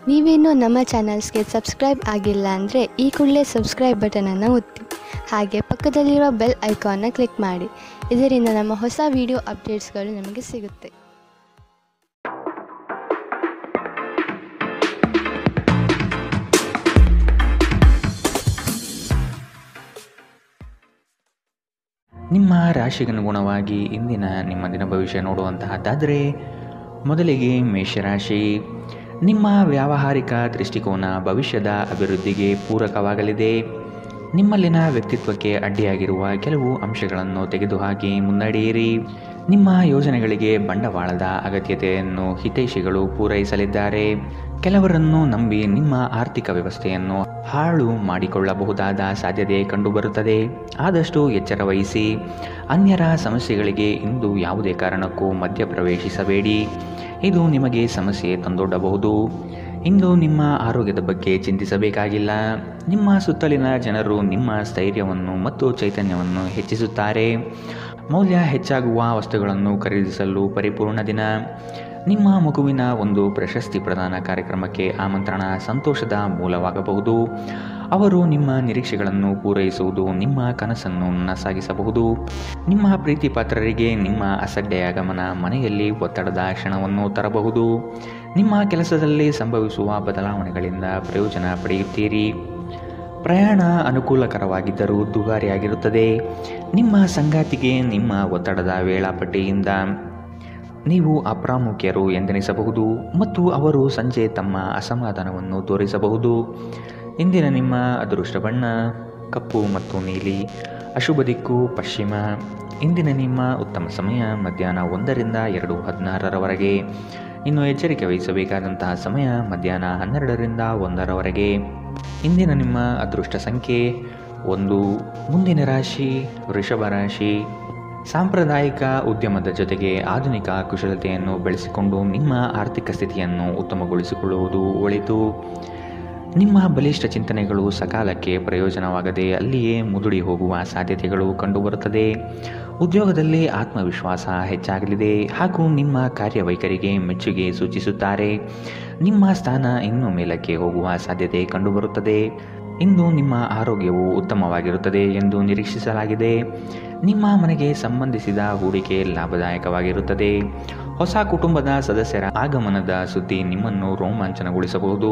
ನೀವೇನೂ ನಮ್ಮ ಚಾನಲ್ಸ್ಗೆ ಸಬ್ಸ್ಕ್ರೈಬ್ ಆಗಿಲ್ಲ ಅಂದರೆ ಈ ಕೂಡಲೇ ಸಬ್ಸ್ಕ್ರೈಬ್ ಬಟನನ್ನು ಒತ್ತಿ. ಹಾಗೆ ಪಕ್ಕದಲ್ಲಿರುವ ಬೆಲ್ ಐಕಾನ್ನ ಕ್ಲಿಕ್ ಮಾಡಿ. ಇದರಿಂದ ನಮ್ಮ ಹೊಸ ವಿಡಿಯೋ ಅಪ್ಡೇಟ್ಸ್ಗಳು ನಿಮಗೆ ಸಿಗುತ್ತೆ. ನಿಮ್ಮ ರಾಶಿಗನುಗುಣವಾಗಿ ಇಂದಿನ ನಿಮ್ಮ ದಿನ ಭವಿಷ್ಯ ನೋಡುವಂತಹದ್ದಾದರೆ, ಮೊದಲಿಗೆ ಮೇಷರಾಶಿ. ನಿಮ್ಮ ವ್ಯಾವಹಾರಿಕ ದೃಷ್ಟಿಕೋನ ಭವಿಷ್ಯದ ಅಭಿವೃದ್ಧಿಗೆ ಪೂರಕವಾಗಲಿದೆ. ನಿಮ್ಮಲ್ಲಿನ ವ್ಯಕ್ತಿತ್ವಕ್ಕೆ ಅಡ್ಡಿಯಾಗಿರುವ ಕೆಲವು ಅಂಶಗಳನ್ನು ತೆಗೆದುಹಾಕಿ ಮುನ್ನಡೆಯಿರಿ. ನಿಮ್ಮ ಯೋಜನೆಗಳಿಗೆ ಬಂಡವಾಳದ ಅಗತ್ಯತೆಯನ್ನು ಹಿತೈಷಿಗಳು ಪೂರೈಸಲಿದ್ದಾರೆ. ಕೆಲವರನ್ನು ನಂಬಿ ನಿಮ್ಮ ಆರ್ಥಿಕ ವ್ಯವಸ್ಥೆಯನ್ನು ಹಾಳು ಮಾಡಿಕೊಳ್ಳಬಹುದಾದ ಸಾಧ್ಯತೆ ಕಂಡುಬರುತ್ತದೆ. ಆದಷ್ಟು ಎಚ್ಚರ ವಹಿಸಿ. ಅನ್ಯರ ಸಮಸ್ಯೆಗಳಿಗೆ ಇಂದು ಯಾವುದೇ ಕಾರಣಕ್ಕೂ ಮಧ್ಯಪ್ರವೇಶಿಸಬೇಡಿ. ಇದು ನಿಮಗೆ ಸಮಸ್ಯೆ ತಂದೊಡ್ಡಬಹುದು. ಇಂದು ನಿಮ್ಮ ಆರೋಗ್ಯದ ಬಗ್ಗೆ ಚಿಂತಿಸಬೇಕಾಗಿಲ್ಲ. ನಿಮ್ಮ ಸುತ್ತಲಿನ ಜನರು ನಿಮ್ಮ ಸ್ಥೈರ್ಯವನ್ನು ಮತ್ತು ಚೈತನ್ಯವನ್ನು ಹೆಚ್ಚಿಸುತ್ತಾರೆ. ಮೌಲ್ಯ ಹೆಚ್ಚಾಗುವ ವಸ್ತುಗಳನ್ನು ಖರೀದಿಸಲು ಪರಿಪೂರ್ಣ ದಿನ. ನಿಮ್ಮ ಮಗುವಿನ ಒಂದು ಪ್ರಶಸ್ತಿ ಪ್ರದಾನ ಕಾರ್ಯಕ್ರಮಕ್ಕೆ ಆಮಂತ್ರಣ ಸಂತೋಷದ ಮೂಲವಾಗಬಹುದು. ಅವರು ನಿಮ್ಮ ನಿರೀಕ್ಷೆಗಳನ್ನು ಪೂರೈಸುವುದು ನಿಮ್ಮ ಕನಸನ್ನು ನನಸಾಗಿಸಬಹುದು. ನಿಮ್ಮ ಪ್ರೀತಿ ಪಾತ್ರರಿಗೆ ನಿಮ್ಮ ಅಸಡ್ಡೆಯ ಗಮನ ಮನೆಯಲ್ಲಿ ಒತ್ತಡದ ಕ್ಷಣವನ್ನು ತರಬಹುದು. ನಿಮ್ಮ ಕೆಲಸದಲ್ಲಿ ಸಂಭವಿಸುವ ಬದಲಾವಣೆಗಳಿಂದ ಪ್ರಯೋಜನ ಪಡೆಯುತ್ತೀರಿ. ಪ್ರಯಾಣ ಅನುಕೂಲಕರವಾಗಿದ್ದರೂ ದುಬಾರಿಯಾಗಿರುತ್ತದೆ. ನಿಮ್ಮ ಸಂಗಾತಿಗೆ ನಿಮ್ಮ ಒತ್ತಡದ ವೇಳಾಪಟ್ಟಿಯಿಂದ ನೀವು ಅಪ್ರಾಮುಖ್ಯರು ಎಂದೆನಿಸಬಹುದು ಮತ್ತು ಅವರು ಸಂಜೆ ತಮ್ಮ ಅಸಮಾಧಾನವನ್ನು ತೋರಿಸಬಹುದು. ಇಂದಿನ ನಿಮ್ಮ ಅದೃಷ್ಟ ಬಣ್ಣ ಕಪ್ಪು ಮತ್ತು ನೀಲಿ. ಅಶುಭ ದಿಕ್ಕು ಪಶ್ಚಿಮ. ಇಂದಿನ ನಿಮ್ಮ ಉತ್ತಮ ಸಮಯ ಮಧ್ಯಾಹ್ನ 1ರಿಂದ 2:16 ಇನ್ನು ಎಚ್ಚರಿಕೆ ವಹಿಸಬೇಕಾದಂತಹ ಸಮಯ ಮಧ್ಯಾಹ್ನ 12ರಿಂದ 1 ಇಂದಿನ ನಿಮ್ಮ ಅದೃಷ್ಟ ಸಂಖ್ಯೆ 1. ಮುಂದಿನ ರಾಶಿ ವೃಷಭ ರಾಶಿ. ಸಾಂಪ್ರದಾಯಿಕ ಉದ್ಯಮದ ಜೊತೆಗೆ ಆಧುನಿಕ ಕುಶಲತೆಯನ್ನು ಬೆಳೆಸಿಕೊಂಡು ನಿಮ್ಮ ಆರ್ಥಿಕ ಸ್ಥಿತಿಯನ್ನು ಉತ್ತಮಗೊಳಿಸಿಕೊಳ್ಳುವುದು ಒಳಿತು. ನಿಮ್ಮ ಬಲಿಷ್ಠ ಚಿಂತನೆಗಳು ಸಕಾಲಕ್ಕೆ ಪ್ರಯೋಜನವಾಗದೆ ಅಲ್ಲಿಯೇ ಮುದುಡಿ ಹೋಗುವ ಸಾಧ್ಯತೆಗಳು ಕಂಡುಬರುತ್ತದೆ. ಉದ್ಯೋಗದಲ್ಲಿ ಆತ್ಮವಿಶ್ವಾಸ ಹೆಚ್ಚಾಗಲಿದೆ ಹಾಗೂ ನಿಮ್ಮ ಕಾರ್ಯವೈಖರಿಗೆ ಮೆಚ್ಚುಗೆ ಸೂಚಿಸುತ್ತಾರೆ. ನಿಮ್ಮ ಸ್ಥಾನ ಇನ್ನೂ ಮೇಲಕ್ಕೆ ಹೋಗುವ ಸಾಧ್ಯತೆ ಕಂಡುಬರುತ್ತದೆ. ಇಂದು ನಿಮ್ಮ ಆರೋಗ್ಯವು ಉತ್ತಮವಾಗಿರುತ್ತದೆ ಎಂದು ನಿರೀಕ್ಷಿಸಲಾಗಿದೆ. ನಿಮ್ಮ ಮನೆಗೆ ಸಂಬಂಧಿಸಿದ ಹೂಡಿಕೆ ಲಾಭದಾಯಕವಾಗಿರುತ್ತದೆ. ಹೊಸ ಕುಟುಂಬದ ಸದಸ್ಯರ ಆಗಮನದ ಸುದ್ದಿ ನಿಮ್ಮನ್ನು ರೋಮಾಂಚನಗೊಳಿಸಬಹುದು.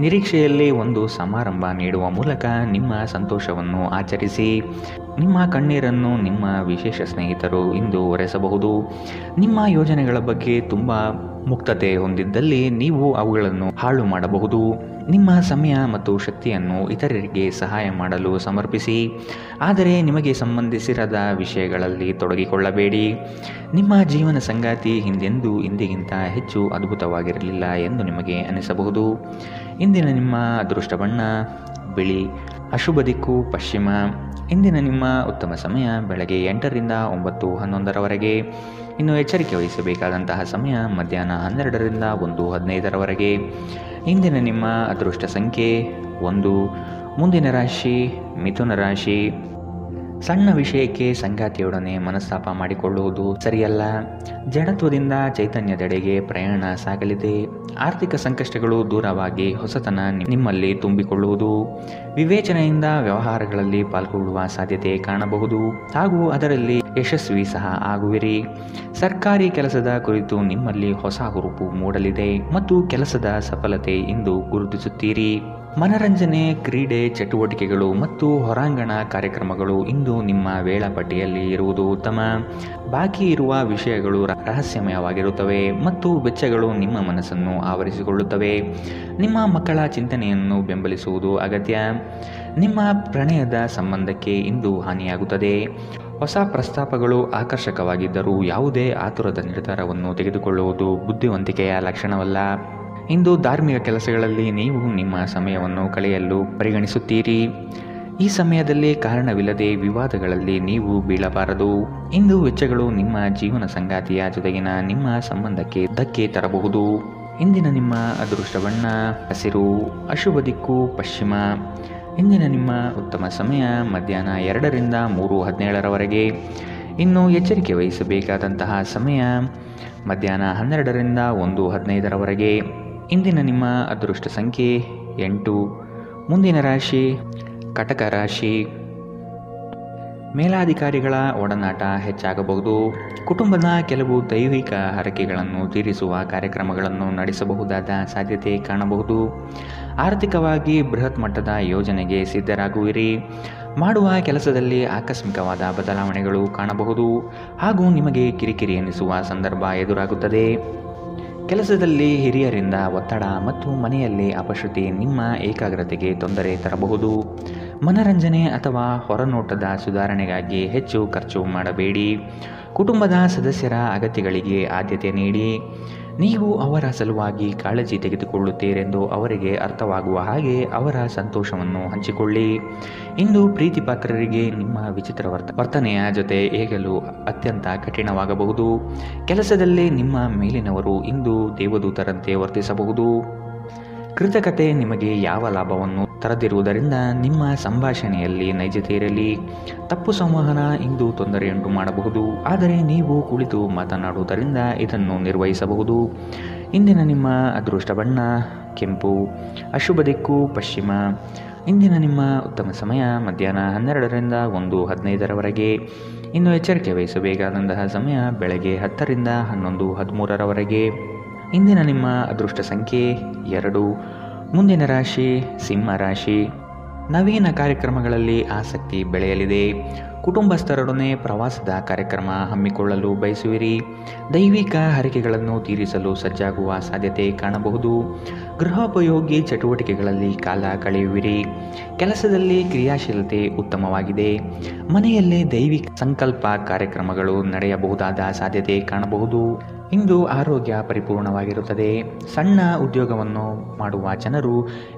ನಿರೀಕ್ಷೆಯಲ್ಲಿ ಒಂದು ಸಮಾರಂಭ ನೀಡುವ ಮೂಲಕ ನಿಮ್ಮ ಸಂತೋಷವನ್ನು ಆಚರಿಸಿ. ನಿಮ್ಮ ಕಣ್ಣೀರನ್ನು ನಿಮ್ಮ ವಿಶೇಷ ಸ್ನೇಹಿತರು ಇಂದು ಒರೆಸಬಹುದು. ನಿಮ್ಮ ಯೋಜನೆಗಳ ಬಗ್ಗೆ ತುಂಬ ಮುಕ್ತತೆ ಹೊಂದಿದ್ದಲ್ಲಿ ನೀವು ಅವುಗಳನ್ನು ಹಾಳು ಮಾಡಬಹುದು. ನಿಮ್ಮ ಸಮಯ ಮತ್ತು ಶಕ್ತಿಯನ್ನು ಇತರರಿಗೆ ಸಹಾಯ ಮಾಡಲು ಸಮರ್ಪಿಸಿ. ಆದರೆ ನಿಮಗೆ ಸಂಬಂಧಿಸಿರದ ವಿಷಯಗಳಲ್ಲಿ ತೊಡಗಿಕೊಳ್ಳಬೇಡಿ. ನಿಮ್ಮ ಜೀವನ ಸಂಗಾತಿ ಹಿಂದೆಂದೂ ಇಂದಿಗಿಂತ ಹೆಚ್ಚು ಅದ್ಭುತವಾಗಿರಲಿಲ್ಲ ಎಂದು ನಿಮಗೆ ಅನಿಸಬಹುದು. ಇಂದಿನ ನಿಮ್ಮ ಅದೃಷ್ಟ ಬಣ್ಣ ಬಿಳಿ. ಅಶುಭ ದಿಕ್ಕು ಪಶ್ಚಿಮ. ಇಂದಿನ ನಿಮ್ಮ ಉತ್ತಮ ಸಮಯ ಬೆಳಗ್ಗೆ 8ರಿಂದ 9:11 ಇನ್ನು ಎಚ್ಚರಿಕೆ ವಹಿಸಬೇಕಾದಂತಹ ಸಮಯ ಮಧ್ಯಾಹ್ನ 12ರಿಂದ 1:15 ಇಂದಿನ ನಿಮ್ಮ ಅದೃಷ್ಟ ಸಂಖ್ಯೆ 1. ಮುಂದಿನ ರಾಶಿ ಮಿಥುನ ರಾಶಿ. ಸಣ್ಣ ವಿಷಯಕ್ಕೆ ಸಂಗಾತಿಯೊಡನೆ ಮನಸ್ತಾಪ ಮಾಡಿಕೊಳ್ಳುವುದು ಸರಿಯಲ್ಲ. ಜಡತ್ವದಿಂದ ಚೈತನ್ಯದೆಡೆಗೆ ಪ್ರಯಾಣ ಸಾಗಲಿದೆ. ಆರ್ಥಿಕ ಸಂಕಷ್ಟಗಳು ದೂರವಾಗಿ ಹೊಸತನ ನಿಮ್ಮಲ್ಲಿ ತುಂಬಿಕೊಳ್ಳುವುದು. ವಿವೇಚನೆಯಿಂದ ವ್ಯವಹಾರಗಳಲ್ಲಿ ಪಾಲ್ಗೊಳ್ಳುವ ಸಾಧ್ಯತೆ ಕಾಣಬಹುದು ಹಾಗೂ ಅದರಲ್ಲಿ ಯಶಸ್ವಿ ಸಹ ಆಗುವಿರಿ. ಸರ್ಕಾರಿ ಕೆಲಸದ ಕುರಿತು ನಿಮ್ಮಲ್ಲಿ ಹೊಸ ಹುರುಪು ಮೂಡಲಿದೆ ಮತ್ತು ಕೆಲಸದ ಸಫಲತೆ ಇಂದು ಗುರುತಿಸುತ್ತೀರಿ. ಮನರಂಜನೆ, ಕ್ರೀಡೆ ಚಟುವಟಿಕೆಗಳು ಮತ್ತು ಹೊರಾಂಗಣ ಕಾರ್ಯಕ್ರಮಗಳು ಇಂದು ನಿಮ್ಮ ವೇಳಾಪಟ್ಟಿಯಲ್ಲಿ ಇರುವುದು ಉತ್ತಮ. ಬಾಕಿ ಇರುವ ವಿಷಯಗಳು ರಹಸ್ಯಮಯವಾಗಿರುತ್ತವೆ ಮತ್ತು ವೆಚ್ಚಗಳು ನಿಮ್ಮ ಮನಸ್ಸನ್ನು ಆವರಿಸಿಕೊಳ್ಳುತ್ತವೆ. ನಿಮ್ಮ ಮಕ್ಕಳ ಚಿಂತನೆಯನ್ನು ಬೆಂಬಲಿಸುವುದು ಅಗತ್ಯ. ನಿಮ್ಮ ಪ್ರಣಯದ ಸಂಬಂಧಕ್ಕೆ ಇಂದು ಹಾನಿಯಾಗುತ್ತದೆ. ಹೊಸ ಪ್ರಸ್ತಾಪಗಳು ಆಕರ್ಷಕವಾಗಿದ್ದರೂ ಯಾವುದೇ ಆತುರದ ನಿರ್ಧಾರವನ್ನು ತೆಗೆದುಕೊಳ್ಳುವುದು ಬುದ್ಧಿವಂತಿಕೆಯ ಲಕ್ಷಣವಲ್ಲ. ಇಂದು ಧಾರ್ಮಿಕ ಕೆಲಸಗಳಲ್ಲಿ ನೀವು ನಿಮ್ಮ ಸಮಯವನ್ನು ಕಳೆಯಲು ಪರಿಗಣಿಸುತ್ತೀರಿ. ಈ ಸಮಯದಲ್ಲಿ ಕಾರಣವಿಲ್ಲದೆ ವಿವಾದಗಳಲ್ಲಿ ನೀವು ಬೀಳಬಾರದು. ಇಂದು ವೆಚ್ಚಗಳು ನಿಮ್ಮ ಜೀವನ ಸಂಗಾತಿಯ ಜೊತೆಗಿನ ನಿಮ್ಮ ಸಂಬಂಧಕ್ಕೆ ಧಕ್ಕೆ ತರಬಹುದು. ಇಂದಿನ ನಿಮ್ಮ ಅದೃಷ್ಟ ಬಣ್ಣ ಹಸಿರು. ಅಶುಭ ದಿಕ್ಕು ಪಶ್ಚಿಮ. ಇಂದಿನ ನಿಮ್ಮ ಉತ್ತಮ ಸಮಯ ಮಧ್ಯಾಹ್ನ 2ರಿಂದ 3:17 ಇನ್ನು ಎಚ್ಚರಿಕೆ ವಹಿಸಬೇಕಾದಂತಹ ಸಮಯ ಮಧ್ಯಾಹ್ನ 12ರಿಂದ 1:15 ಇಂದಿನ ನಿಮ್ಮ ಅದೃಷ್ಟ ಸಂಖ್ಯೆ 8. ಮುಂದಿನ ರಾಶಿ ಕಟಕ ರಾಶಿ. ಮೇಲಾಧಿಕಾರಿಗಳ ಒಡನಾಟ ಹೆಚ್ಚಾಗಬಹುದು. ಕುಟುಂಬದ ಕೆಲವು ದೈವಿಕ ಹರಕೆಗಳನ್ನು ತೀರಿಸುವ ಕಾರ್ಯಕ್ರಮಗಳನ್ನು ನಡೆಸಬಹುದಾದ ಸಾಧ್ಯತೆ ಕಾಣಬಹುದು. ಆರ್ಥಿಕವಾಗಿ ಬೃಹತ್ ಮಟ್ಟದ ಯೋಜನೆಗೆ ಸಿದ್ಧರಾಗುವಿರಿ. ಮಾಡುವ ಕೆಲಸದಲ್ಲಿ ಆಕಸ್ಮಿಕವಾದ ಬದಲಾವಣೆಗಳು ಕಾಣಬಹುದು ಹಾಗೂ ನಿಮಗೆ ಕಿರಿಕಿರಿ ಎನಿಸುವ ಸಂದರ್ಭ ಎದುರಾಗುತ್ತದೆ. ಕೆಲಸದಲ್ಲಿ ಹಿರಿಯರಿಂದ ಒತ್ತಡ ಮತ್ತು ಮನೆಯಲ್ಲಿ ಅಪಶ್ರುತಿ ನಿಮ್ಮ ಏಕಾಗ್ರತೆಗೆ ತೊಂದರೆ ತರಬಹುದು. ಮನರಂಜನೆ ಅಥವಾ ಹೊರನೋಟದ ಸುಧಾರಣೆಗಾಗಿ ಹೆಚ್ಚು ಖರ್ಚು ಮಾಡಬೇಡಿ. ಕುಟುಂಬದ ಸದಸ್ಯರ ಅಗತ್ಯಗಳಿಗೆ ಆದ್ಯತೆ ನೀಡಿ. ನೀವು ಅವರ ಸಲುವಾಗಿ ಕಾಳಜಿ ತೆಗೆದುಕೊಳ್ಳುತ್ತೀರೆಂದು ಅವರಿಗೆ ಅರ್ಥವಾಗುವ ಹಾಗೆ ಅವರ ಸಂತೋಷವನ್ನು ಹಂಚಿಕೊಳ್ಳಿ. ಇಂದು ಪ್ರೀತಿಪಾತ್ರರಿಗೆ ನಿಮ್ಮ ವಿಚಿತ್ರ ವರ್ತನೆಯ ಜೊತೆ ಹೇಗಲು ಅತ್ಯಂತ ಕಠಿಣವಾಗಬಹುದು. ಕೆಲಸದಲ್ಲಿ ನಿಮ್ಮ ಮೇಲಿನವರು ಇಂದು ದೇವದೂತರಂತೆ ವರ್ತಿಸಬಹುದು. ಕೃತಕತೆ ನಿಮಗೆ ಯಾವ ಲಾಭವನ್ನು ತರದಿರುವುದರಿಂದ ನಿಮ್ಮ ಸಂಭಾಷಣೆಯಲ್ಲಿ ನೈಜತೆ ಇರಲಿ. ತಪ್ಪು ಸಂವಹನ ಇಂದು ತೊಂದರೆಯುಂಟು ಮಾಡಬಹುದು, ಆದರೆ ನೀವು ಕುಳಿತು ಮಾತನಾಡುವುದರಿಂದ ಇದನ್ನು ನಿರ್ವಹಿಸಬಹುದು. ಇಂದಿನ ನಿಮ್ಮ ಅದೃಷ್ಟ ಬಣ್ಣ ಕೆಂಪು. ಅಶುಭ ದಿಕ್ಕು ಪಶ್ಚಿಮ. ಇಂದಿನ ನಿಮ್ಮ ಉತ್ತಮ ಸಮಯ ಮಧ್ಯಾಹ್ನ 12ರಿಂದ 1:15ರವರೆಗೆ. ಇನ್ನು ಎಚ್ಚರಿಕೆ ವಹಿಸಬೇಕಾದಂತಹ ಸಮಯ ಬೆಳಗ್ಗೆ 10ರಿಂದ 11:13ರವರೆಗೆ. ಇಂದಿನ ನಿಮ್ಮ ಅದೃಷ್ಟ ಸಂಖ್ಯೆ 2. ಮುಂದಿನ ರಾಶಿ ಸಿಂಹ ರಾಶಿ. ನವೀನ ಕಾರ್ಯಕ್ರಮಗಳಲ್ಲಿ ಆಸಕ್ತಿ ಬೆಳೆಯಲಿದೆ. ಕುಟುಂಬಸ್ಥರೊಡನೆ ಪ್ರವಾಸದ ಕಾರ್ಯಕ್ರಮ ಹಮ್ಮಿಕೊಳ್ಳಲು ಬಯಸುವಿರಿ. ದೈವಿಕ ಹರಕೆಗಳನ್ನು ತೀರಿಸಲು ಸಜ್ಜಾಗುವ ಸಾಧ್ಯತೆ ಕಾಣಬಹುದು. ಗೃಹೋಪಯೋಗಿ ಚಟುವಟಿಕೆಗಳಲ್ಲಿ ಕಾಲ ಕಳೆಯುವಿರಿ. ಕೆಲಸದಲ್ಲಿ ಕ್ರಿಯಾಶೀಲತೆ ಉತ್ತಮವಾಗಿದೆ. ಮನೆಯಲ್ಲಿ ದೈವಿಕ ಸಂಕಲ್ಪ ಕಾರ್ಯಕ್ರಮಗಳು ನಡೆಯಬಹುದಾದ ಸಾಧ್ಯತೆ ಕಾಣಬಹುದು. ಇಂದು ಆರೋಗ್ಯ ಪರಿಪೂರ್ಣವಾಗಿರುತ್ತದೆ. ಸಣ್ಣ ಉದ್ಯೋಗವನ್ನು ಮಾಡುವ ಜನರು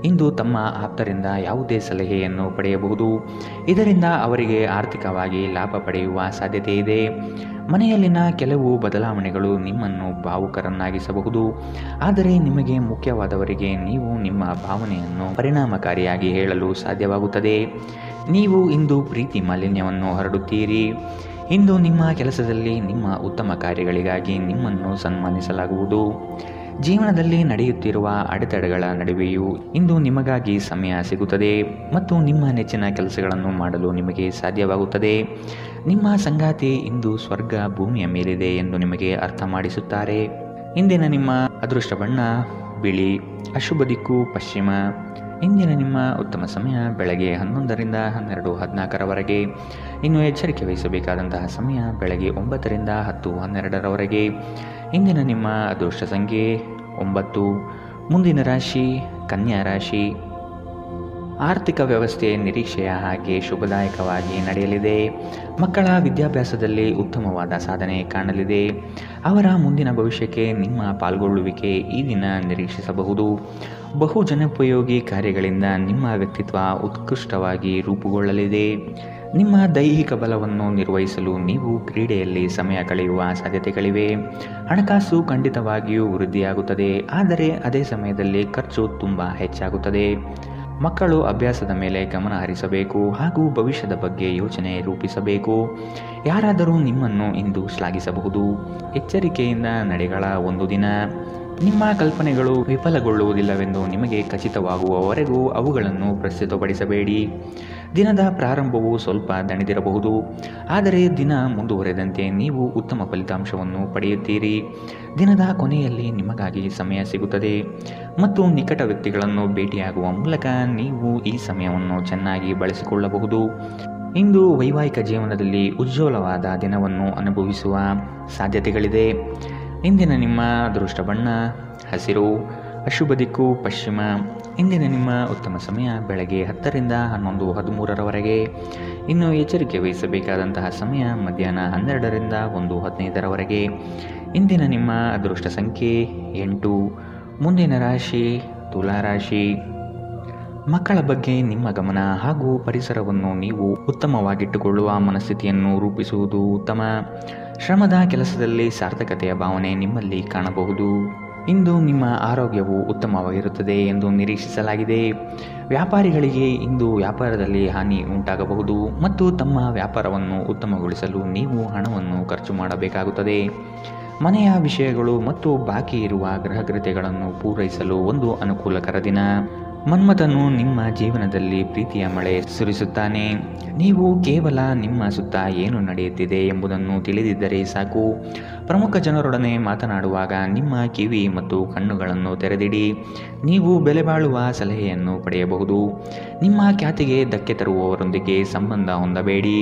ಇಂದು ತಮ್ಮ ಆಪ್ತರಿಂದ ಯಾವುದೇ ಸಲಹೆಯನ್ನು ಪಡೆಯಬಹುದು. ಇದರಿಂದ ಅವರಿಗೆ ಆರ್ಥಿಕವಾಗಿ ಲಾಭ ಪಡೆಯುವ ಸಾಧ್ಯತೆ ಇದೆ. ಮನೆಯಲ್ಲಿನ ಕೆಲವು ಬದಲಾವಣೆಗಳು ನಿಮ್ಮನ್ನು ಭಾವುಕರನ್ನಾಗಿಸಬಹುದು, ಆದರೆ ನಿಮಗೆ ಮುಖ್ಯವಾದವರಿಗೆ ನೀವು ನಿಮ್ಮ ಭಾವನೆಯನ್ನು ಪರಿಣಾಮಕಾರಿಯಾಗಿ ಹೇಳಲು ಸಾಧ್ಯವಾಗುತ್ತದೆ. ನೀವು ಇಂದು ಪ್ರೀತಿ ಮಾಲಿನ್ಯವನ್ನು ಹರಡುತ್ತೀರಿ. ಇಂದು ನಿಮ್ಮ ಕೆಲಸದಲ್ಲಿ ನಿಮ್ಮ ಉತ್ತಮ ಕಾರ್ಯಗಳಿಗಾಗಿ ನಿಮ್ಮನ್ನು ಸನ್ಮಾನಿಸಲಾಗುವುದು. ಜೀವನದಲ್ಲಿ ನಡೆಯುತ್ತಿರುವ ಅಡೆತಡೆಗಳ ನಡುವೆಯೂ ಇಂದು ನಿಮಗಾಗಿ ಸಮಯ ಸಿಗುತ್ತದೆ ಮತ್ತು ನಿಮ್ಮ ನೆಚ್ಚಿನ ಕೆಲಸಗಳನ್ನು ಮಾಡಲು ನಿಮಗೆ ಸಾಧ್ಯವಾಗುತ್ತದೆ. ನಿಮ್ಮ ಸಂಗಾತಿ ಇಂದು ಸ್ವರ್ಗ ಭೂಮಿಯ ಮೇಲಿದೆ ಎಂದು ನಿಮಗೆ ಅರ್ಥ ಮಾಡಿಸುತ್ತಾರೆ. ಇಂದಿನ ನಿಮ್ಮ ಅದೃಷ್ಟ ಬಣ್ಣ ಬಿಳಿ. ಅಶುಭ ದಿಕ್ಕು ಪಶ್ಚಿಮ. ಇಂದಿನ ನಿಮ್ಮ ಉತ್ತಮ ಸಮಯ ಬೆಳಗ್ಗೆ 11ರಿಂದ 12:14ರವರೆಗೆ. ಇನ್ನು ಎಚ್ಚರಿಕೆ ವಹಿಸಬೇಕಾದಂತಹ ಸಮಯ ಬೆಳಗ್ಗೆ 9ರಿಂದ 10:12ರವರೆಗೆ. ಇಂದಿನ ನಿಮ್ಮ ಅದೃಷ್ಟ ಸಂಖ್ಯೆ 9. ಮುಂದಿನ ರಾಶಿ ಕನ್ಯಾ ರಾಶಿ. ಆರ್ಥಿಕ ವ್ಯವಸ್ಥೆ ನಿರೀಕ್ಷೆಯ ಹಾಗೆ ಶುಭದಾಯಕವಾಗಿ ನಡೆಯಲಿದೆ. ಮಕ್ಕಳ ವಿದ್ಯಾಭ್ಯಾಸದಲ್ಲಿ ಉತ್ತಮವಾದ ಸಾಧನೆ ಕಾಣಲಿದೆ. ಅವರ ಮುಂದಿನ ಭವಿಷ್ಯಕ್ಕೆ ನಿಮ್ಮ ಪಾಲ್ಗೊಳ್ಳುವಿಕೆ ಈ ದಿನ ನಿರೀಕ್ಷಿಸಬಹುದು. ಬಹು ಜನೋಪಯೋಗಿ ಕಾರ್ಯಗಳಿಂದ ನಿಮ್ಮ ವ್ಯಕ್ತಿತ್ವ ಉತ್ಕೃಷ್ಟವಾಗಿ ರೂಪುಗೊಳ್ಳಲಿದೆ. ನಿಮ್ಮ ದೈಹಿಕ ಬಲವನ್ನು ನಿರ್ವಹಿಸಲು ನೀವು ಕ್ರೀಡೆಯಲ್ಲಿ ಸಮಯ ಕಳೆಯುವ ಸಾಧ್ಯತೆಗಳಿವೆ. ಹಣಕಾಸು ಖಂಡಿತವಾಗಿಯೂ ವೃದ್ಧಿಯಾಗುತ್ತದೆ, ಆದರೆ ಅದೇ ಸಮಯದಲ್ಲಿ ಖರ್ಚು ತುಂಬ ಹೆಚ್ಚಾಗುತ್ತದೆ. ಮಕ್ಕಳು ಅಭ್ಯಾಸದ ಮೇಲೆ ಗಮನ ಹರಿಸಬೇಕು ಹಾಗೂ ಭವಿಷ್ಯದ ಬಗ್ಗೆ ಯೋಚನೆ ರೂಪಿಸಬೇಕು. ಯಾರಾದರೂ ನಿಮ್ಮನ್ನು ಇಂದು ಶ್ಲಾಘಿಸಬಹುದು. ಎಚ್ಚರಿಕೆಯಿಂದ ನಡೆಗಳ ಒಂದು ದಿನ. ನಿಮ್ಮ ಕಲ್ಪನೆಗಳು ವಿಫಲಗೊಳ್ಳುವುದಿಲ್ಲವೆಂದು ನಿಮಗೆ ಖಚಿತವಾಗುವವರೆಗೂ ಅವುಗಳನ್ನು ಪ್ರಸ್ತುತಪಡಿಸಬೇಡಿ. ದಿನದ ಪ್ರಾರಂಭವು ಸ್ವಲ್ಪ ದಣಿದಿರಬಹುದು, ಆದರೆ ದಿನ ಮುಂದುವರೆದಂತೆ ನೀವು ಉತ್ತಮ ಫಲಿತಾಂಶವನ್ನು ಪಡೆಯುತ್ತೀರಿ. ದಿನದ ಕೊನೆಯಲ್ಲಿ ನಿಮಗಾಗಿ ಸಮಯ ಸಿಗುತ್ತದೆ ಮತ್ತು ನಿಕಟ ವ್ಯಕ್ತಿಗಳನ್ನು ಭೇಟಿಯಾಗುವ ಮೂಲಕ ನೀವು ಈ ಸಮಯವನ್ನು ಚೆನ್ನಾಗಿ ಬಳಸಿಕೊಳ್ಳಬಹುದು. ಇಂದು ವೈವಾಹಿಕ ಜೀವನದಲ್ಲಿ ಉಜ್ವಲವಾದ ದಿನವನ್ನು ಅನುಭವಿಸುವ ಸಾಧ್ಯತೆಗಳಿದೆ. ಇಂದಿನ ನಿಮ್ಮ ಅದೃಷ್ಟ ಬಣ್ಣ ಹಸಿರು. ಅಶುಭ ದಿಕ್ಕು ಪಶ್ಚಿಮ. ಇಂದಿನ ನಿಮ್ಮ ಉತ್ತಮ ಸಮಯ ಬೆಳಗ್ಗೆ 10ರಿಂದ 11:13ರವರೆಗೆ. ಇನ್ನು ಎಚ್ಚರಿಕೆ ವಹಿಸಬೇಕಾದಂತಹ ಸಮಯ ಮಧ್ಯಾಹ್ನ 12ರಿಂದ 1:15ರವರೆಗೆ. ಇಂದಿನ ನಿಮ್ಮ ಅದೃಷ್ಟ ಸಂಖ್ಯೆ 8. ಮುಂದಿನ ರಾಶಿ ತುಲಾ ರಾಶಿ. ಮಕ್ಕಳ ಬಗ್ಗೆ ನಿಮ್ಮ ಗಮನ ಹಾಗೂ ಪರಿಸರವನ್ನು ನೀವು ಉತ್ತಮವಾಗಿಟ್ಟುಕೊಳ್ಳುವ ಮನಸ್ಥಿತಿಯನ್ನು ರೂಪಿಸುವುದು ಉತ್ತಮ. ಶ್ರಮದ ಕೆಲಸದಲ್ಲಿ ಸಾರ್ಥಕತೆಯ ಭಾವನೆ ನಿಮ್ಮಲ್ಲಿ ಕಾಣಬಹುದು. ಇಂದು ನಿಮ್ಮ ಆರೋಗ್ಯವು ಉತ್ತಮವಾಗಿರುತ್ತದೆ ಎಂದು ನಿರೀಕ್ಷಿಸಲಾಗಿದೆ. ವ್ಯಾಪಾರಿಗಳಿಗೆ ಇಂದು ವ್ಯಾಪಾರದಲ್ಲಿ ಹಾನಿ ಉಂಟಾಗಬಹುದು ಮತ್ತು ತಮ್ಮ ವ್ಯಾಪಾರವನ್ನು ಉತ್ತಮಗೊಳಿಸಲು ನೀವು ಹಣವನ್ನು ಖರ್ಚು ಮಾಡಬೇಕಾಗುತ್ತದೆ. ಮನೆಯ ವಿಷಯಗಳು ಮತ್ತು ಬಾಕಿ ಇರುವ ಗೃಹಕೃತ್ಯಗಳನ್ನು ಪೂರೈಸಲು ಒಂದು ಅನುಕೂಲಕರ ದಿನ. ಮನ್ಮಥನು ನಿಮ್ಮ ಜೀವನದಲ್ಲಿ ಪ್ರೀತಿಯ ಮಳೆ ಸುರಿಸುತ್ತಾನೆ. ನೀವು ಕೇವಲ ನಿಮ್ಮ ಸುತ್ತ ಏನು ನಡೆಯುತ್ತಿದೆ ಎಂಬುದನ್ನು ತಿಳಿದಿದ್ದರೆ ಸಾಕು. ಪ್ರಮುಖ ಜನರೊಡನೆ ಮಾತನಾಡುವಾಗ ನಿಮ್ಮ ಕಿವಿ ಮತ್ತು ಕಣ್ಣುಗಳನ್ನು ತೆರೆದಿಡಿ. ನೀವು ಬೆಲೆಬಾಳುವ ಸಲಹೆಯನ್ನು ಪಡೆಯಬಹುದು. ನಿಮ್ಮ ಖ್ಯಾತಿಗೆ ಧಕ್ಕೆ ತರುವವರೊಂದಿಗೆ ಸಂಬಂಧ ಹೊಂದಬೇಡಿ.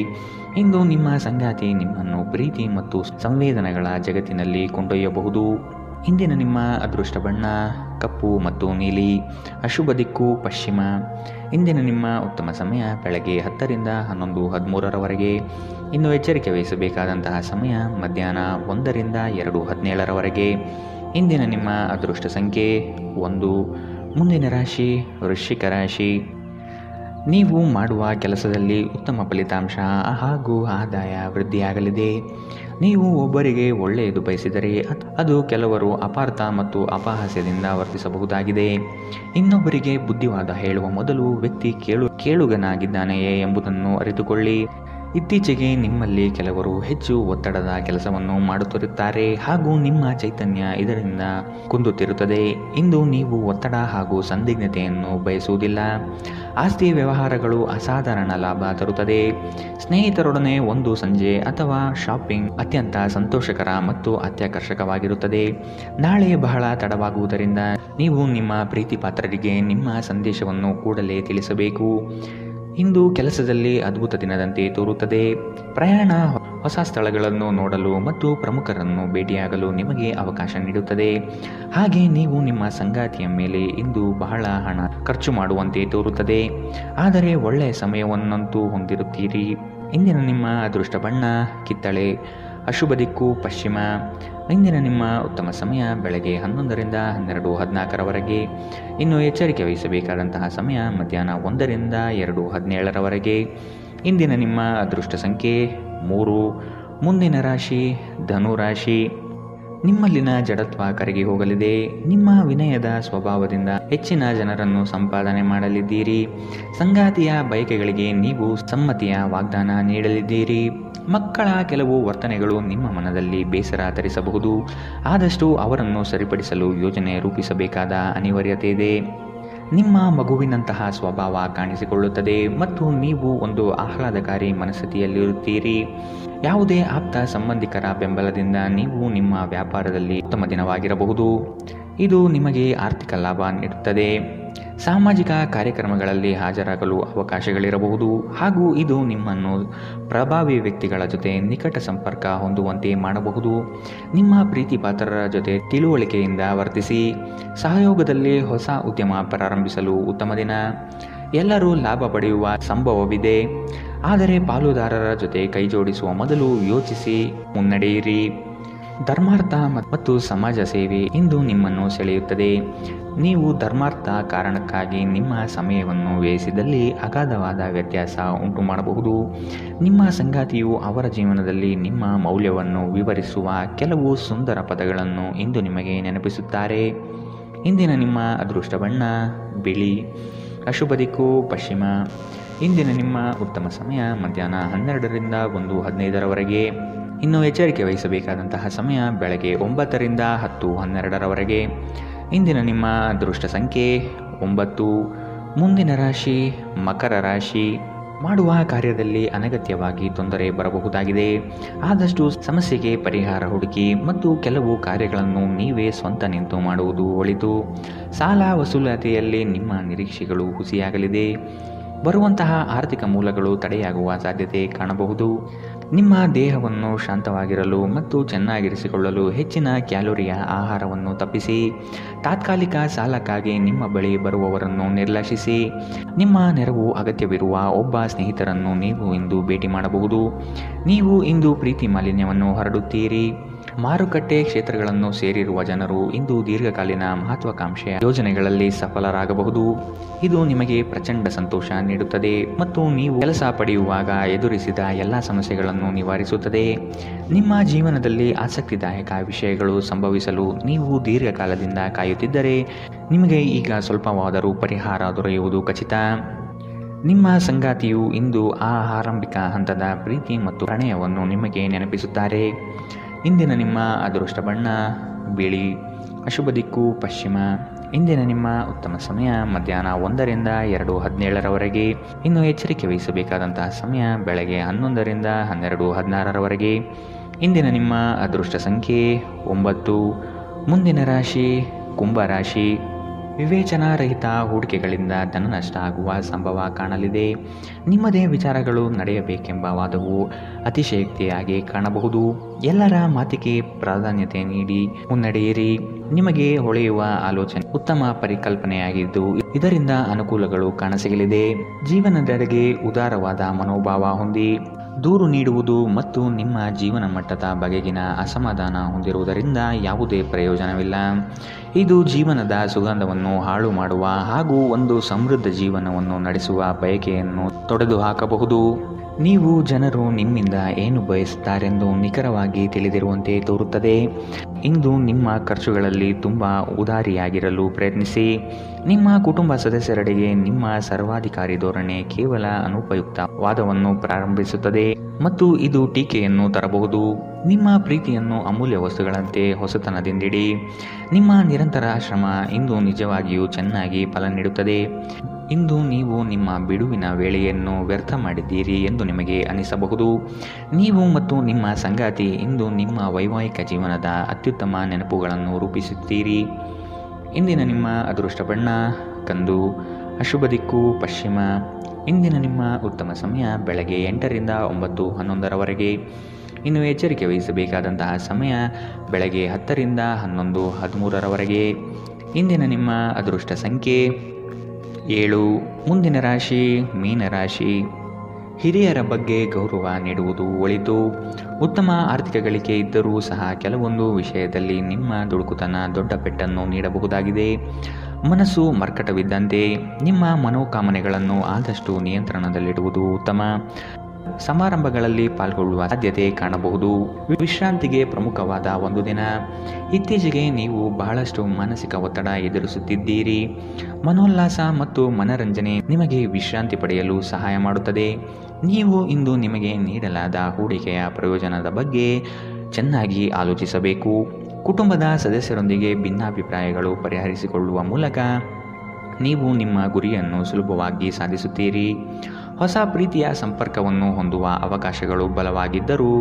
ಇಂದು ನಿಮ್ಮ ಸಂಗಾತಿ ನಿಮ್ಮನ್ನು ಪ್ರೀತಿ ಮತ್ತು ಸಂವೇದನೆಗಳ ಜಗತ್ತಿನಲ್ಲಿ ಕೊಂಡೊಯ್ಯಬಹುದು. ಇಂದಿನ ನಿಮ್ಮ ಅದೃಷ್ಟ ಬಣ್ಣ ಕಪ್ಪು ಮತ್ತು ನೀಲಿ. ಅಶುಭ ದಿಕ್ಕು ಪಶ್ಚಿಮ. ಇಂದಿನ ನಿಮ್ಮ ಉತ್ತಮ ಸಮಯ ಬೆಳಗ್ಗೆ 10 ರಿಂದ 11:13ರವರೆಗೆ. ಇನ್ನು ಎಚ್ಚರಿಕೆ ವಹಿಸಬೇಕಾದಂತಹ ಸಮಯ ಮಧ್ಯಾಹ್ನ 1 ರಿಂದ 2:17ರವರೆಗೆ. ಇಂದಿನ ನಿಮ್ಮ ಅದೃಷ್ಟ ಸಂಖ್ಯೆ 1. ಮುಂದಿನ ರಾಶಿ ವೃಶ್ಚಿಕ ರಾಶಿ. ನೀವು ಮಾಡುವ ಕೆಲಸದಲ್ಲಿ ಉತ್ತಮ ಫಲಿತಾಂಶ ಹಾಗೂ ಆದಾಯ ವೃದ್ಧಿಯಾಗಲಿದೆ. ನೀವು ಒಬ್ಬರಿಗೆ ಒಳ್ಳೆಯದು ಬಯಸಿದರೆ ಅದು ಕೆಲವರು ಅಪಾರ್ಥ ಮತ್ತು ಅಪಹಾಸ್ಯದಿಂದ ವರ್ತಿಸಬಹುದಾಗಿದೆ. ಇನ್ನೊಬ್ಬರಿಗೆ ಬುದ್ಧಿವಾದ ಹೇಳುವ ಮೊದಲು ವ್ಯಕ್ತಿ ಕೇಳುಗನಾಗಿದ್ದಾನೆಯೇ ಎಂಬುದನ್ನು ಅರಿತುಕೊಳ್ಳಿ. ಇತ್ತೀಚೆಗೆ ನಿಮ್ಮಲ್ಲಿ ಕೆಲವರು ಹೆಚ್ಚು ಒತ್ತಡದ ಕೆಲಸವನ್ನು ಮಾಡುತ್ತಿರುತ್ತಾರೆ ಹಾಗೂ ನಿಮ್ಮ ಚೈತನ್ಯ ಇದರಿಂದ ಕುಂದುತ್ತಿರುತ್ತದೆ. ಇಂದು ನೀವು ಒತ್ತಡ ಹಾಗೂ ಸಂದಿಗ್ಧತೆಯನ್ನು ಬಯಸುವುದಿಲ್ಲ. ಆಸ್ತಿ ವ್ಯವಹಾರಗಳು ಅಸಾಧಾರಣ ಲಾಭ ತರುತ್ತದೆ. ಸ್ನೇಹಿತರೊಡನೆ ಒಂದು ಸಂಜೆ ಅಥವಾ ಶಾಪಿಂಗ್ ಅತ್ಯಂತ ಸಂತೋಷಕರ ಮತ್ತು ಅತ್ಯಾಕರ್ಷಕವಾಗಿರುತ್ತದೆ. ನಾಳೆ ಬಹಳ ತಡವಾಗುವುದರಿಂದ ನೀವು ನಿಮ್ಮ ಪ್ರೀತಿ ಪಾತ್ರರಿಗೆ ನಿಮ್ಮ ಸಂದೇಶವನ್ನು ಕೂಡಲೇ ತಿಳಿಸಬೇಕು. ಇಂದು ಕೆಲಸದಲ್ಲಿ ಅದ್ಭುತ ದಿನದಂತೆ ತೋರುತ್ತದೆ. ಪ್ರಯಾಣ ಹೊಸ ಸ್ಥಳಗಳನ್ನು ನೋಡಲು ಮತ್ತು ಪ್ರಮುಖರನ್ನು ಭೇಟಿಯಾಗಲು ನಿಮಗೆ ಅವಕಾಶ ನೀಡುತ್ತದೆ. ಹಾಗೆ ನೀವು ನಿಮ್ಮ ಸಂಗಾತಿಯ ಮೇಲೆ ಇಂದು ಬಹಳ ಹಣ ಖರ್ಚು ಮಾಡುವಂತೆ ತೋರುತ್ತದೆ. ಆದರೆ ಒಳ್ಳೆಯ ಸಮಯವನ್ನಂತೂ ಹೊಂದಿರುತ್ತೀರಿ. ಇಂದಿನ ನಿಮ್ಮ ಅದೃಷ್ಟ ಬಣ್ಣ ಕಿತ್ತಳೆ. ಅಶುಭ ದಿಕ್ಕು ಪಶ್ಚಿಮ. ಇಂದಿನ ನಿಮ್ಮ ಉತ್ತಮ ಸಮಯ ಬೆಳಗ್ಗೆ 11 ರಿಂದ 12:14ರವರೆಗೆ. ಇನ್ನು ಎಚ್ಚರಿಕೆ ವಹಿಸಬೇಕಾದಂತಹ ಸಮಯ ಮಧ್ಯಾಹ್ನ 1 ರಿಂದ 2:17ರವರೆಗೆ. ಇಂದಿನ ನಿಮ್ಮ ಅದೃಷ್ಟ ಸಂಖ್ಯೆ 3. ಮುಂದಿನ ರಾಶಿ ಧನುರಾಶಿ. ನಿಮ್ಮಲ್ಲಿನ ಜಡತ್ವ ಕರಗಿ ಹೋಗಲಿದೆ. ನಿಮ್ಮ ವಿನಯದ ಸ್ವಭಾವದಿಂದ ಹೆಚ್ಚಿನ ಜನರನ್ನು ಸಂಪಾದನೆ ಮಾಡಲಿದ್ದೀರಿ. ಸಂಗಾತಿಯ ಬಯಕೆಗಳಿಗೆ ನೀವು ಸಮ್ಮತಿಯ ವಾಗ್ದಾನ ನೀಡಲಿದ್ದೀರಿ. ಮಕ್ಕಳ ಕೆಲವು ವರ್ತನೆಗಳು ನಿಮ್ಮ ಮನದಲ್ಲಿ ಬೇಸರ ತರಿಸಬಹುದು. ಆದಷ್ಟು ಅವರನ್ನು ಸರಿಪಡಿಸಲು ಯೋಜನೆ ರೂಪಿಸಬೇಕಾದ ಅನಿವಾರ್ಯತೆ ಇದೆ. ನಿಮ್ಮ ಮಗುವಿನಂತಹ ಸ್ವಭಾವ ಕಾಣಿಸಿಕೊಳ್ಳುತ್ತದೆ ಮತ್ತು ನೀವು ಒಂದು ಆಹ್ಲಾದಕಾರಿ ಮನಸ್ಥಿತಿಯಲ್ಲಿರುತ್ತೀರಿ. ಯಾವುದೇ ಆಪ್ತ ಸಂಬಂಧಿಕರ ಬೆಂಬಲದಿಂದ ನೀವು ನಿಮ್ಮ ವ್ಯಾಪಾರದಲ್ಲಿ ಉತ್ತಮ ದಿನವಾಗಿರಬಹುದು. ಇದು ನಿಮಗೆ ಆರ್ಥಿಕ ಲಾಭ ನೀಡುತ್ತದೆ. ಸಾಮಾಜಿಕ ಕಾರ್ಯಕ್ರಮಗಳಲ್ಲಿ ಹಾಜರಾಗಲು ಅವಕಾಶಗಳಿರಬಹುದು ಹಾಗೂ ಇದು ನಿಮ್ಮನ್ನು ಪ್ರಭಾವಿ ವ್ಯಕ್ತಿಗಳ ಜೊತೆ ನಿಕಟ ಸಂಪರ್ಕ ಹೊಂದುವಂತೆ ಮಾಡಬಹುದು. ನಿಮ್ಮ ಪ್ರೀತಿ ಪಾತ್ರರ ಜೊತೆ ತಿಳುವಳಿಕೆಯಿಂದ ವರ್ತಿಸಿ. ಸಹಯೋಗದಲ್ಲಿ ಹೊಸ ಉದ್ಯಮ ಪ್ರಾರಂಭಿಸಲು ಉತ್ತಮ ದಿನ. ಎಲ್ಲರೂ ಲಾಭ ಪಡೆಯುವ ಸಂಭವವಿದೆ. ಆದರೆ ಪಾಲುದಾರರ ಜೊತೆ ಕೈಜೋಡಿಸುವ ಮೊದಲು ಯೋಚಿಸಿ ಮುನ್ನಡೆಯಿರಿ. ಧರ್ಮಾರ್ಥ ಮತ್ತು ಸಮಾಜ ಸೇವೆ ಇಂದು ನಿಮ್ಮನ್ನು ಸೆಳೆಯುತ್ತದೆ. ನೀವು ಧರ್ಮಾರ್ಥ ಕಾರಣಕ್ಕಾಗಿ ನಿಮ್ಮ ಸಮಯವನ್ನು ವ್ಯಯಿಸಿದಲ್ಲಿ ಅಗಾಧವಾದ ವ್ಯತ್ಯಾಸ ಉಂಟು ಮಾಡಬಹುದು. ನಿಮ್ಮ ಸಂಗಾತಿಯು ಅವರ ಜೀವನದಲ್ಲಿ ನಿಮ್ಮ ಮೌಲ್ಯವನ್ನು ವಿವರಿಸುವ ಕೆಲವು ಸುಂದರ ಪದಗಳನ್ನು ಇಂದು ನಿಮಗೆ ನೆನಪಿಸುತ್ತಾರೆ. ಇಂದಿನ ನಿಮ್ಮ ಅದೃಷ್ಟ ಬಣ್ಣ ಬಿಳಿ. ಅಶುಭ ದಿಕ್ಕು ಪಶ್ಚಿಮ. ಇಂದಿನ ನಿಮ್ಮ ಉತ್ತಮ ಸಮಯ ಮಧ್ಯಾಹ್ನ 12 ರಿಂದ 1:15ರವರೆಗೆ. ಇನ್ನು ಎಚ್ಚರಿಕೆ ವಹಿಸಬೇಕಾದಂತಹ ಸಮಯ ಬೆಳಗ್ಗೆ 9 ರಿಂದ 10:12ರವರೆಗೆ. ಇಂದಿನ ನಿಮ್ಮ ಅದೃಷ್ಟ ಸಂಖ್ಯೆ 9. ಮುಂದಿನ ರಾಶಿ ಮಕರ ರಾಶಿ. ಮಾಡುವ ಕಾರ್ಯದಲ್ಲಿ ಅನಗತ್ಯವಾಗಿ ತೊಂದರೆ ಬರಬಹುದಾಗಿದೆ. ಆದಷ್ಟು ಸಮಸ್ಯೆಗೆ ಪರಿಹಾರ ಹುಡುಕಿ ಮತ್ತು ಕೆಲವು ಕಾರ್ಯಗಳನ್ನು ನೀವೇ ಸ್ವಂತ ನಿಂತು ಮಾಡುವುದು ಒಳಿತು. ಸಾಲ ವಸೂಲಾತಿಯಲ್ಲಿ ನಿಮ್ಮ ನಿರೀಕ್ಷೆಗಳು ಹುಸಿಯಾಗಲಿದೆ. ಬರುವಂತಹ ಆರ್ಥಿಕ ಮೂಲಗಳು ತಡೆಯಾಗುವ ಸಾಧ್ಯತೆ ಕಾಣಬಹುದು. ನಿಮ್ಮ ದೇಹವನ್ನು ಶಾಂತವಾಗಿರಲು ಮತ್ತು ಚೆನ್ನಾಗಿರಿಸಿಕೊಳ್ಳಲು ಹೆಚ್ಚಿನ ಕ್ಯಾಲೋರಿಯ ಆಹಾರವನ್ನು ತಪ್ಪಿಸಿ. ತಾತ್ಕಾಲಿಕ ಸಾಲಕ್ಕಾಗಿ ನಿಮ್ಮ ಬಳಿ ಬರುವವರನ್ನು ನಿರ್ಲಕ್ಷಿಸಿ. ನಿಮ್ಮ ನೆರವು ಅಗತ್ಯವಿರುವ ಒಬ್ಬ ಸ್ನೇಹಿತರನ್ನು ನೀವು ಇಂದು ಭೇಟಿ ಮಾಡಬಹುದು. ನೀವು ಇಂದು ಪ್ರೀತಿ ಮಾಲಿನ್ಯವನ್ನು ಹರಡುತ್ತೀರಿ. ಮಾರುಕಟ್ಟೆ ಕ್ಷೇತ್ರಗಳನ್ನು ಸೇರಿರುವ ಜನರು ಇಂದು ದೀರ್ಘಕಾಲೀನ ಮಹತ್ವಾಕಾಂಕ್ಷೆಯ ಯೋಜನೆಗಳಲ್ಲಿ ಸಫಲರಾಗಬಹುದು. ಇದು ನಿಮಗೆ ಪ್ರಚಂಡ ಸಂತೋಷ ನೀಡುತ್ತದೆ ಮತ್ತು ನೀವು ಕೆಲಸ ಪಡೆಯುವಾಗ ಎದುರಿಸಿದ ಎಲ್ಲ ಸಮಸ್ಯೆಗಳನ್ನು ನಿವಾರಿಸುತ್ತದೆ. ನಿಮ್ಮ ಜೀವನದಲ್ಲಿ ಆಸಕ್ತಿದಾಯಕ ವಿಷಯಗಳು ಸಂಭವಿಸಲು ನೀವು ದೀರ್ಘಕಾಲದಿಂದ ಕಾಯುತ್ತಿದ್ದರೆ ನಿಮಗೆ ಈಗ ಸ್ವಲ್ಪವಾದರೂ ಪರಿಹಾರ ದೊರೆಯುವುದು ಖಚಿತ. ನಿಮ್ಮ ಸಂಗಾತಿಯು ಇಂದು ಆ ಆರಂಭಿಕ ಹಂತದ ಪ್ರೀತಿ ಮತ್ತು ಪ್ರಣಯವನ್ನು ನಿಮಗೆ ನೆನಪಿಸುತ್ತಾರೆ. ಇಂದಿನ ನಿಮ್ಮ ಅದೃಷ್ಟ ಬಣ್ಣ ಬಿಳಿ. ಅಶುಭ ದಿಕ್ಕು ಪಶ್ಚಿಮ. ಇಂದಿನ ನಿಮ್ಮ ಉತ್ತಮ ಸಮಯ ಮಧ್ಯಾಹ್ನ 1ರಿಂದ 2:17ರವರೆಗೆ. ಇನ್ನು ಎಚ್ಚರಿಕೆ ವಹಿಸಬೇಕಾದಂತಹ ಸಮಯ ಬೆಳಗ್ಗೆ 11ರಿಂದ 12:16ರವರೆಗೆ. ಇಂದಿನ ನಿಮ್ಮ ಅದೃಷ್ಟ ಸಂಖ್ಯೆ 9. ಮುಂದಿನ ರಾಶಿ ಕುಂಭ ರಾಶಿ. ವಿವೇಚನಾರಹಿತ ಹೂಡಿಕೆಗಳಿಂದ ಧನ ನಷ್ಟ ಆಗುವ ಸಂಭವ ಕಾಣಲಿದೆ. ನಿಮ್ಮದೇ ವಿಚಾರಗಳು ನಡೆಯಬೇಕೆಂಬ ವಾದವು ಅತಿಶಯೋಕ್ತಿಯಾಗಿ ಕಾಣಬಹುದು. ಎಲ್ಲರ ಮಾತಿಗೆ ಪ್ರಾಧಾನ್ಯತೆ ನೀಡಿ ಮುನ್ನಡೆಯಿರಿ. ನಿಮಗೆ ಹೊಳೆಯುವ ಆಲೋಚನೆ ಉತ್ತಮ ಪರಿಕಲ್ಪನೆಯಾಗಿದ್ದು ಇದರಿಂದ ಅನುಕೂಲಗಳು ಕಾಣಸಿಗಲಿದೆ. ಜೀವನದೆಡೆಗೆ ಉದಾರವಾದ ಮನೋಭಾವ ಹೊಂದಿ ದೂರು ನೀಡುವುದು ಮತ್ತು ನಿಮ್ಮ ಜೀವನ ಮಟ್ಟದ ಬಗೆಗಿನ ಅಸಮಾಧಾನ ಹೊಂದಿರುವುದರಿಂದ ಯಾವುದೇ ಪ್ರಯೋಜನವಿಲ್ಲ. ಇದು ಜೀವನದ ಸುಗಂಧವನ್ನು ಹಾಳು ಮಾಡುವ ಹಾಗೂ ಒಂದು ಸಮೃದ್ಧ ಜೀವನವನ್ನು ನಡೆಸುವ ಬಯಕೆಯನ್ನು ತೊಡೆದುಹಾಕಬಹುದು. ನೀವು ಜನರು ನಿಮ್ಮಿಂದ ಏನು ಬಯಸುತ್ತಾರೆಂದು ನಿಖರವಾಗಿ ತಿಳಿದಿರುವಂತೆ ತೋರುತ್ತದೆ. ಇಂದು ನಿಮ್ಮ ಖರ್ಚುಗಳಲ್ಲಿ ತುಂಬ ಉದಾರಿಯಾಗಿರಲು ಪ್ರಯತ್ನಿಸಿ. ನಿಮ್ಮ ಕುಟುಂಬ ಸದಸ್ಯರೆಡೆಗೆ ನಿಮ್ಮ ಸರ್ವಾಧಿಕಾರಿ ಧೋರಣೆ ಕೇವಲ ಅನುಪಯುಕ್ತ ವಾದವನ್ನು ಪ್ರಾರಂಭಿಸುತ್ತದೆ ಮತ್ತು ಇದು ಟೀಕೆಯನ್ನು ತರಬಹುದು. ನಿಮ್ಮ ಪ್ರೀತಿಯನ್ನು ಅಮೂಲ್ಯ ವಸ್ತುಗಳಂತೆ ಹೊಸತನದಿಂದಿಡಿ. ನಿಮ್ಮ ನಿರಂತರ ಶ್ರಮ ಇಂದು ನಿಜವಾಗಿಯೂ ಚೆನ್ನಾಗಿ ಫಲ ನೀಡುತ್ತದೆ. ಇಂದು ನೀವು ನಿಮ್ಮ ಬಿಡುವಿನ ವೇಳೆಯನ್ನು ವ್ಯರ್ಥ ಮಾಡಿದ್ದೀರಿ ಎಂದು ನಿಮಗೆ ಅನಿಸಬಹುದು. ನೀವು ಮತ್ತು ನಿಮ್ಮ ಸಂಗಾತಿ ಇಂದು ನಿಮ್ಮ ವೈವಾಹಿಕ ಜೀವನದ ಅತ್ಯುತ್ತಮ ನೆನಪುಗಳನ್ನು ರೂಪಿಸುತ್ತೀರಿ. ಇಂದಿನ ನಿಮ್ಮ ಅದೃಷ್ಟ ಬಣ್ಣ ಕಂದು. ಅಶುಭ ದಿಕ್ಕು ಪಶ್ಚಿಮ. ಇಂದಿನ ನಿಮ್ಮ ಉತ್ತಮ ಸಮಯ ಬೆಳಗ್ಗೆ 8ರಿಂದ 9:11ರವರೆಗೆ. ಇನ್ನು ಎಚ್ಚರಿಕೆ ವಹಿಸಬೇಕಾದಂತಹ ಸಮಯ ಬೆಳಗ್ಗೆ 10ರಿಂದ 11:13ರವರೆಗೆ. ಇಂದಿನ ನಿಮ್ಮ ಅದೃಷ್ಟ ಸಂಖ್ಯೆ 7. ಮುಂದಿನ ರಾಶಿ ಮೀನರಾಶಿ. ಹಿರಿಯರ ಬಗ್ಗೆ ಗೌರವ ನೀಡುವುದು ಒಳಿತು. ಉತ್ತಮ ಆರ್ಥಿಕ ಗಳಿಕೆ ಇದ್ದರೂ ಸಹ ಕೆಲವೊಂದು ವಿಷಯದಲ್ಲಿ ನಿಮ್ಮ ದುಡುಕುತನ ದೊಡ್ಡ ಪೆಟ್ಟನ್ನು ನೀಡಬಹುದಾಗಿದೆ. ಮನಸ್ಸು ಮರ್ಕಟವಿದ್ದಂತೆ ನಿಮ್ಮ ಮನೋಕಾಮನೆಗಳನ್ನು ಆದಷ್ಟು ನಿಯಂತ್ರಣದಲ್ಲಿಡುವುದು ಉತ್ತಮ. ಸಮಾರಂಭಗಳಲ್ಲಿ ಪಾಲ್ಗೊಳ್ಳುವ ಸಾಧ್ಯತೆ ಕಾಣಬಹುದು. ವಿಶ್ರಾಂತಿಗೆ ಪ್ರಮುಖವಾದ ಒಂದು ದಿನ. ಇತ್ತೀಚೆಗೆ ನೀವು ಬಹಳಷ್ಟು ಮಾನಸಿಕ ಒತ್ತಡ ಎದುರಿಸುತ್ತಿದ್ದೀರಿ. ಮನೋಲ್ಲಾಸ ಮತ್ತು ಮನರಂಜನೆ ನಿಮಗೆ ವಿಶ್ರಾಂತಿ ಪಡೆಯಲು ಸಹಾಯ ಮಾಡುತ್ತದೆ. ನೀವು ಇಂದು ನಿಮಗೆ ನೀಡಲಾದ ಹೂಡಿಕೆಯ ಪ್ರಯೋಜನದ ಬಗ್ಗೆ ಚೆನ್ನಾಗಿ ಆಲೋಚಿಸಬೇಕು. ಕುಟುಂಬದ ಸದಸ್ಯರೊಂದಿಗೆ ಭಿನ್ನಾಭಿಪ್ರಾಯಗಳು ಪರಿಹರಿಸಿಕೊಳ್ಳುವ ಮೂಲಕ ನೀವು ನಿಮ್ಮ ಗುರಿಯನ್ನು ಸುಲಭವಾಗಿ ಸಾಧಿಸುತ್ತೀರಿ. ಹೊಸ ಪ್ರೀತಿಯ ಸಂಪರ್ಕವನ್ನು ಹೊಂದುವ ಅವಕಾಶಗಳು ಬಲವಾಗಿದ್ದರೂ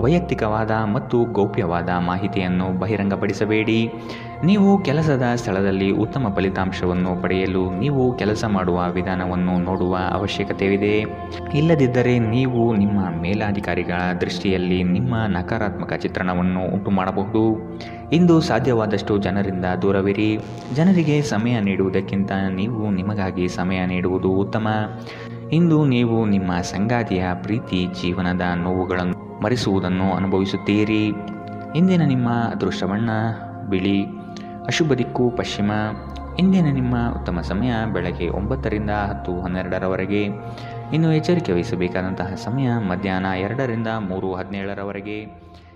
ವೈಯಕ್ತಿಕವಾದ ಮತ್ತು ಗೌಪ್ಯವಾದ ಮಾಹಿತಿಯನ್ನು ಬಹಿರಂಗಪಡಿಸಬೇಡಿ. ನೀವು ಕೆಲಸದ ಸ್ಥಳದಲ್ಲಿ ಉತ್ತಮ ಫಲಿತಾಂಶವನ್ನು ಪಡೆಯಲು ನೀವು ಕೆಲಸ ಮಾಡುವ ವಿಧಾನವನ್ನು ನೋಡುವ ಅವಶ್ಯಕತೆಯಿದೆ. ಇಲ್ಲದಿದ್ದರೆ ನೀವು ನಿಮ್ಮ ಮೇಲಾಧಿಕಾರಿಗಳ ದೃಷ್ಟಿಯಲ್ಲಿ ನಿಮ್ಮ ನಕಾರಾತ್ಮಕ ಚಿತ್ರಣವನ್ನು ಉಂಟು ಮಾಡಬಹುದು. ಇಂದು ಸಾಧ್ಯವಾದಷ್ಟು ಜನರಿಂದ ದೂರವಿರಿ. ಜನರಿಗೆ ಸಮಯ ನೀಡುವುದಕ್ಕಿಂತ ನೀವು ನಿಮಗಾಗಿ ಸಮಯ ನೀಡುವುದು ಉತ್ತಮ. ಇಂದು ನೀವು ನಿಮ್ಮ ಸಂಗಾತಿಯ ಪ್ರೀತಿ ಜೀವನದ ನೋವುಗಳನ್ನು ಮರೆಸುವುದನ್ನು ಅನುಭವಿಸುತ್ತೀರಿ. ಇಂದಿನ ನಿಮ್ಮ ಅದೃಷ್ಟ ಬಣ್ಣ ಬಿಳಿ. ಅಶುಭ ದಿಕ್ಕು ಪಶ್ಚಿಮ. ಇಂದಿನ ನಿಮ್ಮ ಉತ್ತಮ ಸಮಯ ಬೆಳಗ್ಗೆ 9ರಿಂದ 10:12ರವರೆಗೆ. ಇನ್ನು ಎಚ್ಚರಿಕೆ ವಹಿಸಬೇಕಾದಂತಹ ಸಮಯ ಮಧ್ಯಾಹ್ನ 2ರಿಂದ 3:17ರವರೆಗೆ.